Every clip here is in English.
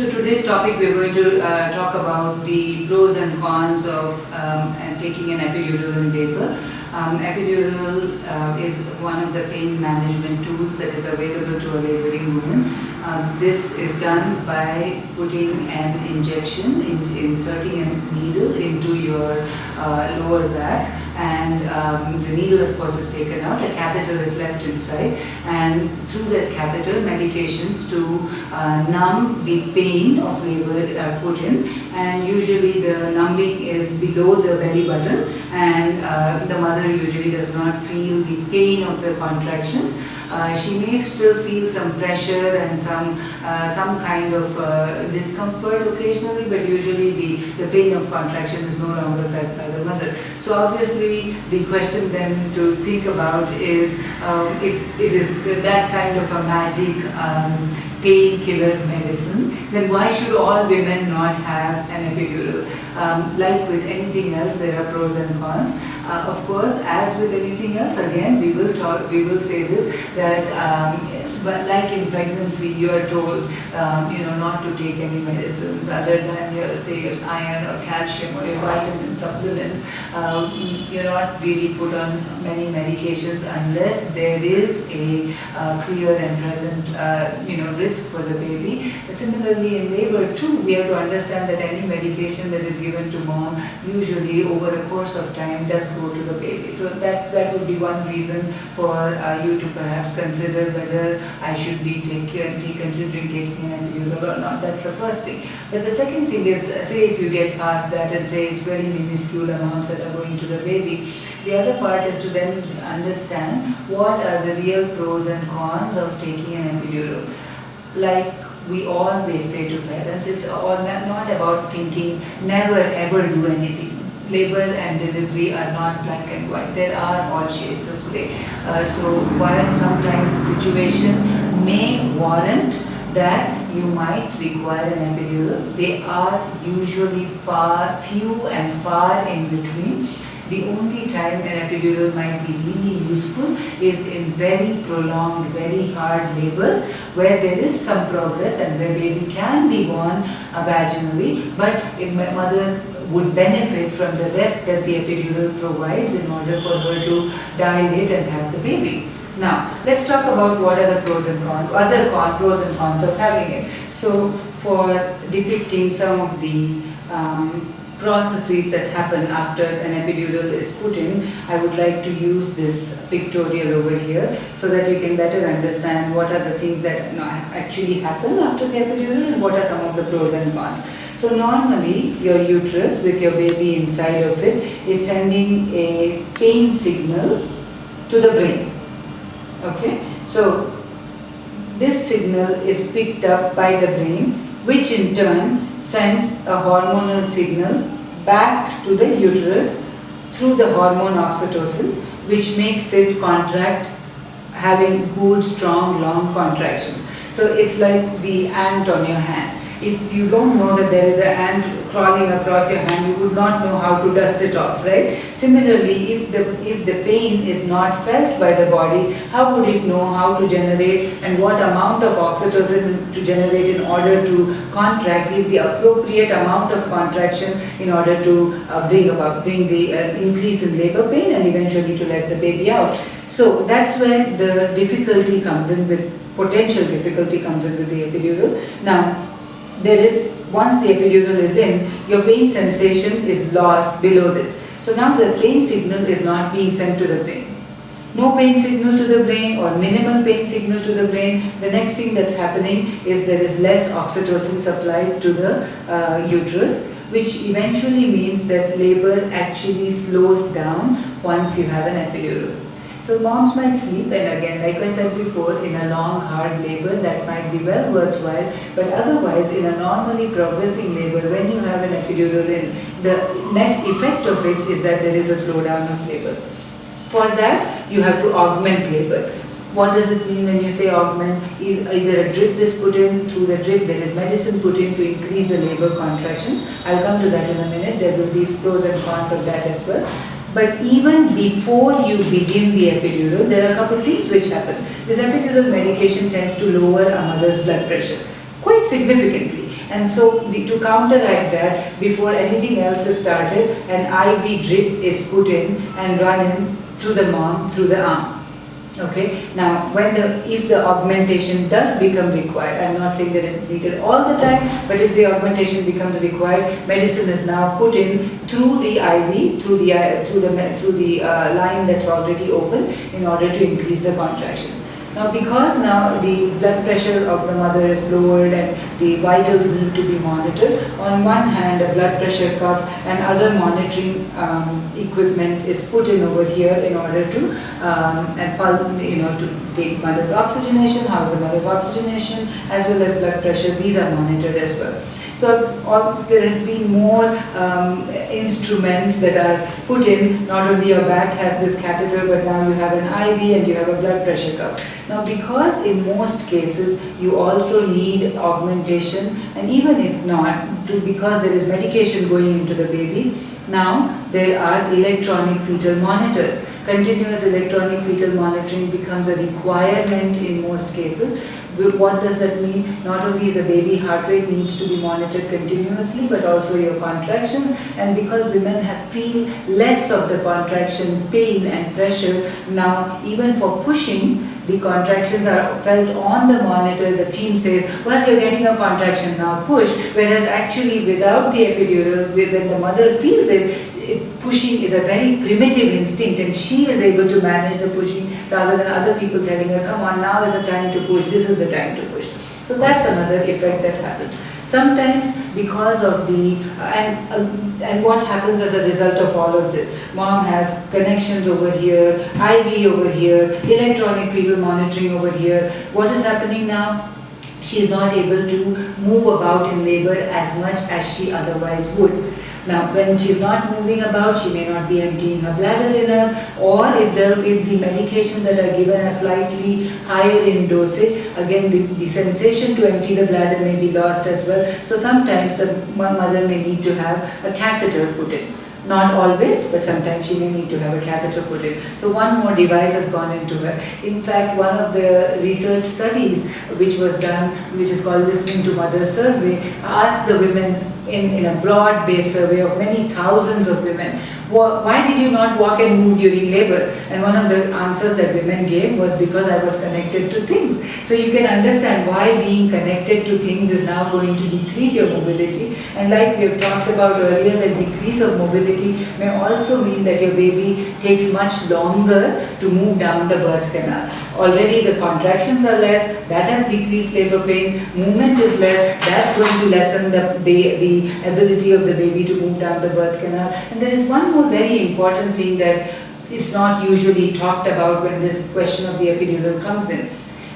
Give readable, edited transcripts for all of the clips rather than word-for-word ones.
So today's topic, we're going to talk about the pros and cons of taking an epidural in labor. Epidural is one of the pain management tools that is available to a laboring woman. This is done by putting an injection, inserting a needle into your lower back, and the needle of course is taken out, a catheter is left inside, and through that catheter medications to numb the pain of labor are put in, and usually the numbing is below the belly button, and the mother usually does not feel the pain of the contractions. She may still feel some pressure and some kind of discomfort occasionally, but usually the pain of contraction is no longer felt by the mother. So obviously the question then to think about is if it is that kind of a magic painkiller medicine, then why should all women not have an epidural? Like with anything else, there are pros and cons. Of course, as with anything else, again, we will say this, that but like in pregnancy, you are told, not to take any medicines other than your iron or calcium or your vitamin supplements. You're not really put on many medications unless there is a clear and present, risk for the baby. Similarly, in labor too, we have to understand that any medication that is given to mom usually over a course of time does go to the baby. So that would be one reason for you to perhaps consider whether I should be considering taking an epidural or not. That's the first thing. But the second thing is, say if you get past that and say it's very minuscule amounts that are going to the baby, the other part is to then understand what are the real pros and cons of taking an epidural. Like we always say to parents, it's all not about thinking never ever do anything. Labor and delivery are not black and white. There are all shades of grey. So while sometimes the situation may warrant that you might require an epidural, they are usually few and far in between. The only time an epidural might be really useful is in very prolonged, very hard labors where there is some progress and where baby can be born vaginally, but if mother would benefit from the rest that the epidural provides in order for her to dilate and have the baby. Now, let's talk about what are the pros and cons, pros and cons of having it. So, for depicting some of the processes that happen after an epidural is put in, I would like to use this pictorial over here so that you can better understand what are the things that actually happen after the epidural and what are some of the pros and cons. So normally your uterus with your baby inside of it is sending a pain signal to the brain. Okay, so this signal is picked up by the brain, which in turn sends a hormonal signal back to the uterus through the hormone oxytocin, which makes it contract, having good, strong, long contractions. So it's like the ant on your hand. If you don't know that there is an ant crawling across your hand, you would not know how to dust it off, right? Similarly, if the pain is not felt by the body, how would it know how to generate and what amount of oxytocin to generate in order to contract, give the appropriate amount of contraction in order to bring the increase in labor pain and eventually to let the baby out. So that's where the difficulty comes in potential difficulty comes in with the epidural. Now, once the epidural is in, your pain sensation is lost below this. So now the pain signal is not being sent to the brain. No pain signal to the brain or minimal pain signal to the brain. The next thing that's happening is there is less oxytocin supplied to the uterus, which eventually means that labor actually slows down once you have an epidural. So moms might sleep, and again, like I said before, in a long hard labor that might be well worthwhile, but otherwise in a normally progressing labor, when you have an epidural in, the net effect of it is that there is a slowdown of labor. For that, you have to augment labor. What does it mean when you say augment? Either a drip is put in, through the drip there is medicine put in to increase the labor contractions. I'll come to that in a minute. There will be pros and cons of that as well. But even before you begin the epidural, there are a couple things which happen. This epidural medication tends to lower a mother's blood pressure quite significantly. And so to counteract that, before anything else is started, an IV drip is put in and run in to the mom through the arm. Okay. Now, if the augmentation does become required, I'm not saying that it's needed all the time, but if the augmentation becomes required, medicine is now put in through the IV, through the line that's already open, in order to increase the contractions. Now, because now the blood pressure of the mother is lowered and the vitals need to be monitored, on one hand a blood pressure cuff and other monitoring equipment is put in over here in order to to take mother's oxygenation, how's the mother's oxygenation, as well as blood pressure. These are monitored as well. So there has been more instruments that are put in. Not only your back has this catheter, but now you have an IV and you have a blood pressure cuff. Now, because in most cases you also need augmentation, and even if not, because there is medication going into the baby, now there are electronic fetal monitors. Continuous electronic fetal monitoring becomes a requirement in most cases. What does that mean? Not only is the baby heart rate needs to be monitored continuously, but also your contractions. And because women feel less of the contraction pain and pressure, now even for pushing, the contractions are felt on the monitor. The team says, well, you're getting a contraction, now push. Whereas actually without the epidural, when the mother feels it, pushing is a very primitive instinct, and she is able to manage the pushing rather than other people telling her, come on, now is the time to push, this is the time to push. So that's another effect that happens. Sometimes because of the, and what happens as a result of all of this? Mom has connections over here, IV over here, electronic fetal monitoring over here. What is happening now? She is not able to move about in labor as much as she otherwise would. Now, when she's not moving about, she may not be emptying her bladder enough, or if the medications that are given are slightly higher in dosage, again the sensation to empty the bladder may be lost as well. So sometimes the mother may need to have a catheter put in. Not always, but sometimes she may need to have a catheter put in. So one more device has gone into her. In fact, one of the research studies which was done, which is called Listening to Mother Survey, asked the women in a broad-based survey of many thousands of women, why did you not walk and move during labor? And one of the answers that women gave was because I was connected to things. So you can understand why being connected to things is now going to decrease your mobility. And like we have talked about earlier, that decrease of mobility may also mean that your baby takes much longer to move down the birth canal. Already the contractions are less, that has decreased labor pain, movement is less, that's going to lessen the ability of the baby to move down the birth canal. And there is one more very important thing that is not usually talked about when this question of the epidural comes in.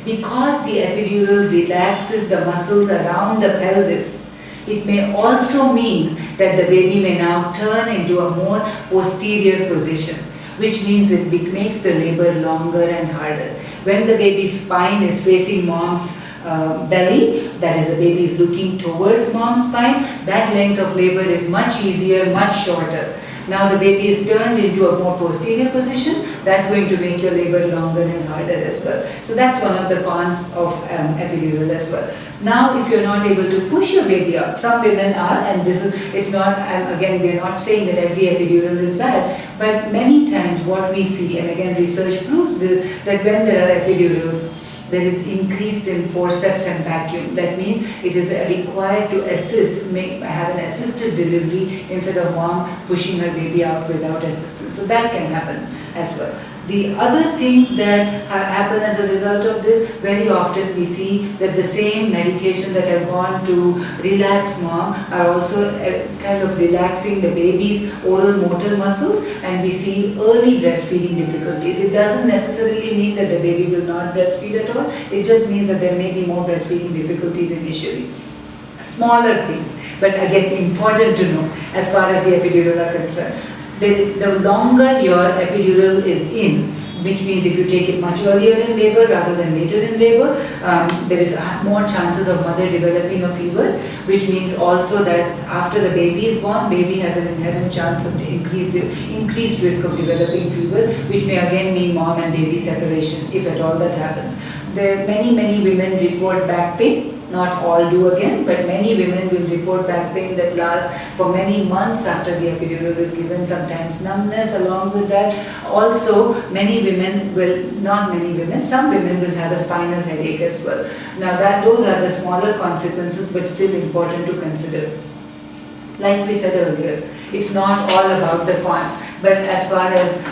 Because the epidural relaxes the muscles around the pelvis, it may also mean that the baby may now turn into a more posterior position, which means it makes the labor longer and harder. When the baby's spine is facing mom's belly, that is, the baby is looking towards mom's spine, that length of labor is much easier, much shorter. Now the baby is turned into a more posterior position, that's going to make your labor longer and harder as well. So that's one of the cons of epidural as well. Now if you're not able to push your baby up, some women are, and it's not, again we are not saying that every epidural is bad, but many times what we see, and again research proves this, that when there are epidurals, there is increased in forceps and vacuum. That means it is required to have an assisted delivery instead of mom pushing her baby out without assistance. So that can happen as well. The other things that happen as a result of this, very often we see that the same medication that have gone to relax mom are also kind of relaxing the baby's oral motor muscles, and we see early breastfeeding difficulties. It doesn't necessarily mean that the baby will not breastfeed at all, it just means that there may be more breastfeeding difficulties initially. Smaller things, but again important to know as far as the epidural are concerned. The longer your epidural is in, which means if you take it much earlier in labor rather than later in labor, there is more chances of mother developing a fever, which means also that after the baby is born, baby has an inherent chance of increased risk of developing fever, which may again mean mom and baby separation, if at all that happens. Many women report back pain. not all do again, but many women will report back pain that lasts for many months after the epidural is given, sometimes numbness along with that. Also, many women will, not many women, some women will have a spinal headache as well. Now those are the smaller consequences, but still important to consider. Like we said earlier, it's not all about the cons, but as far as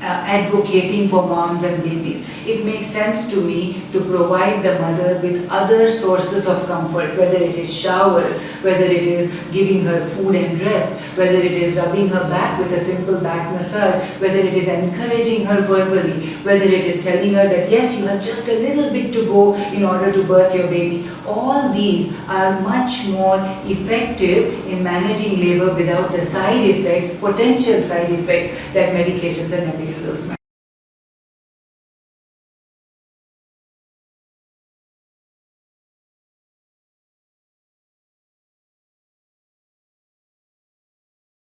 advocating for moms and babies, it makes sense to me to provide the mother with other sources of comfort, whether it is showers, whether it is giving her food and rest, whether it is rubbing her back with a simple back massage, whether it is encouraging her verbally, whether it is telling her that yes, you have just a little bit to go in order to birth your baby. All these are much more effective in managing labor without the side effects, potential side effects that medications and epidurals might.